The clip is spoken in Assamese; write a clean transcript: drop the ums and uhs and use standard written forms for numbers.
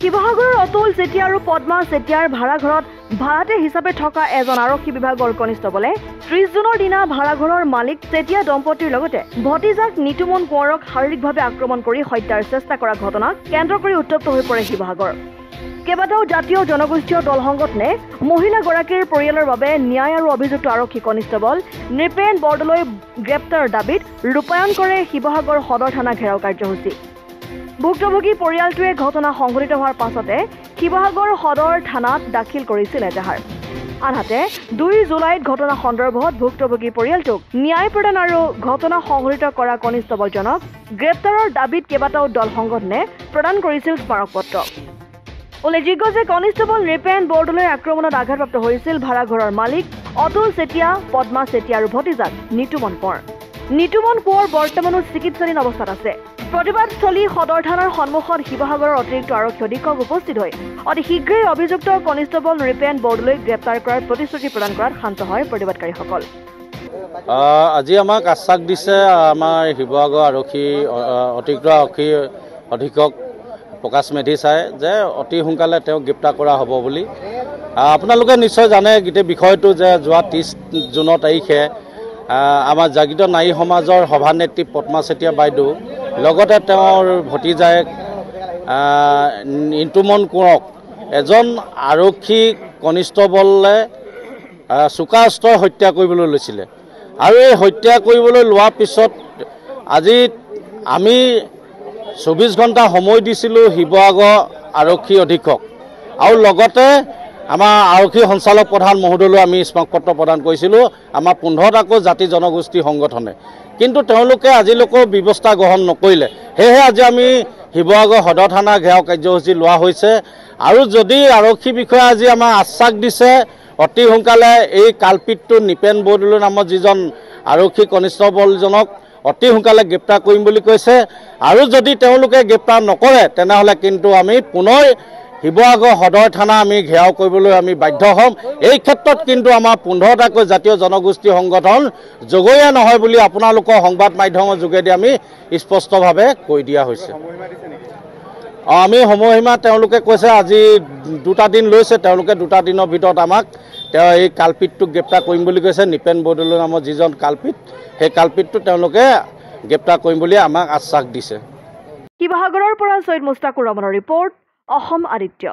শিৱসাগৰৰ অতুল চেতিয়া আৰু পদ্মা চেতিয়াৰ ভাড়াঘৰত ভাড়াতে হিচাপে থকা এজন আৰক্ষী বিভাগৰ কনিষ্টবলে 30 জুনৰ দিনা ভাড়াঘৰৰ মালিক চেতিয়া দম্পতিৰ লগতে ভতিজাক নিতুমন কোঁৱৰক শাৰীৰিকভাৱে আক্ৰমণ কৰি হত্যাৰ চেষ্টা কৰা ঘটনাক কেন্দ্ৰ কৰি উত্তপ্ত হৈ পৰে শিৱসাগৰ। কেইবাটাও জাতীয় জনগোষ্ঠীয় দল সংগঠনে মহিলাগৰাকীৰ পৰিয়ালৰ বাবে ন্যায় আৰু অভিযুক্ত আৰক্ষী কনিষ্টবল নৃপেন বৰদলৈ গ্ৰেপ্তাৰ দাবীত ৰূপায়ণ কৰে শিৱসাগৰ সদৰ থানা ঘেৰাও কাৰ্যসূচী। ভুক্তভোগী পৰিয়ালটোৱে ঘটনা সংঘটিত হোৱাৰ পাছতে শিৱসাগৰ সদৰ থানাত দাখিল কৰিছিল এজাহাৰ। আনহাতে 2 জুলাইত ঘটনা সন্দৰ্ভত ভুক্তভোগী পৰিয়ালটোক ন্যায় প্ৰদান আৰু ঘটনা সংঘটিত কৰা কনিষ্টবলজনক গ্ৰেপ্তাৰৰ দাবীত কেইবাটাও দল সংগঠনে প্ৰদান কৰিছিল স্মাৰকপত্ৰ। উল্লেখযোগ্য যে কনিষ্টবল নৃপেন বৰদলৈৰ আক্ৰমণত আঘাতপ্ৰাপ্ত হৈছিল ভাড়াঘৰৰ মালিক অতুল চেতিয়া, পদ্মা চেতিয়া আৰু ভতিজাক নিতুমন কোঁৱৰ। নিতুমন কোঁৱৰ বৰ্তমানো চিকিৎসাধীন অৱস্থাত আছে। প্ৰতিবাদস্থলী সদৰ থানাৰ সন্মুখত শিৱসাগৰৰ অতিৰিক্ত আৰক্ষী অধীক্ষক উপস্থিত হৈ অতি শীঘ্ৰেই অভিযুক্ত কনিষ্টবল নৃপেন বৰদলৈক গ্ৰেপ্তাৰ কৰাৰ প্ৰতিশ্ৰুতি প্ৰদান কৰাত শান্ত হয় প্ৰতিবাদকাৰীসকল। আজি আমাক আশ্বাস দিছে আমাৰ শিৱসাগৰ আৰক্ষী অতিৰিক্ত আৰক্ষী অধীক্ষক প্ৰকাশ মেধি ছাৰে যে অতি সোনকালে তেওঁক গ্ৰেপ্তাৰ কৰা হ'ব বুলি। আপোনালোকে নিশ্চয় জানে গোটেই বিষয়টো যে যোৱা 30 জুনৰ তাৰিখে আমাৰ জাগৃত নাৰী সমাজৰ সভানেত্ৰী পদ্মা চেতিয়া বাইদেউ লগতে তেওঁৰ ভতিজায়েক নিতুমন কোঁৱৰক এজন আৰক্ষী কনিষ্টবলে চোকা অস্ত্ৰই হত্যা কৰিবলৈ লৈছিলে। আৰু এই হত্যা কৰিবলৈ লোৱাৰ পিছত আজি আমি 24 ঘণ্টা সময় দিছিলোঁ শিৱসাগৰ আৰক্ষী অধীক্ষক আৰু লগতে আমাৰ আৰক্ষী সঞ্চালক প্ৰধান মহোদয়লৈ আমি স্মাৰকপত্ৰ প্ৰদান কৰিছিলোঁ আমাৰ 15টাকৈ জাতি জনগোষ্ঠী সংগঠনে। কিন্তু তেওঁলোকে আজিলৈকে ব্যৱস্থা গ্ৰহণ নকৰিলে। সেয়েহে আজি আমি শিৱসাগৰ সদৰ থানা ঘেৰাও কাৰ্যসূচী লোৱা হৈছে। আৰু যদি আৰক্ষী বিষয়া আজি আমাৰ আশ্বাস দিছে অতি সোনকালে এই কালপিতটো নৃপেন বৰদলৈ নামৰ যিজন আৰক্ষী কনিষ্টবলজনক অতি সোনকালে গ্ৰেপ্তাৰ কৰিম বুলি কৈছে। আৰু যদি তেওঁলোকে গ্ৰেপ্তাৰ নকৰে তেনেহ'লে কিন্তু আমি পুনৰ শিৱসাগৰ সদৰ থানা আমি ঘেৰাও কৰিবলৈ আমি বাধ্য হ'ম। এই ক্ষেত্ৰত কিন্তু আমাৰ 15টাকৈ জাতীয় জনগোষ্ঠী সংগঠন জগৰীয়া নহয় বুলি আপোনালোকৰ সংবাদ মাধ্যমৰ যোগেদি আমি স্পষ্টভাৱে কৈ দিয়া হৈছে। আমি সময়সীমা তেওঁলোকে কৈছে আজি 2টা দিন লৈছে। তেওঁলোকে 2টা দিনৰ ভিতৰত আমাক এই কালপিতটোক গ্ৰেপ্তাৰ কৰিম বুলি কৈছে। নৃপেন বৰদলৈ নামৰ যিজন কালপিত সেই কালপিতটো তেওঁলোকে গ্ৰেপ্তাৰ কৰিম বুলি আমাক আশ্বাস দিছে। শিৱসাগৰৰ পৰা ছৈয়দ মুস্তাকুৰ ৰহমানৰ ৰিপৰ্ট, অসম আদিত্য।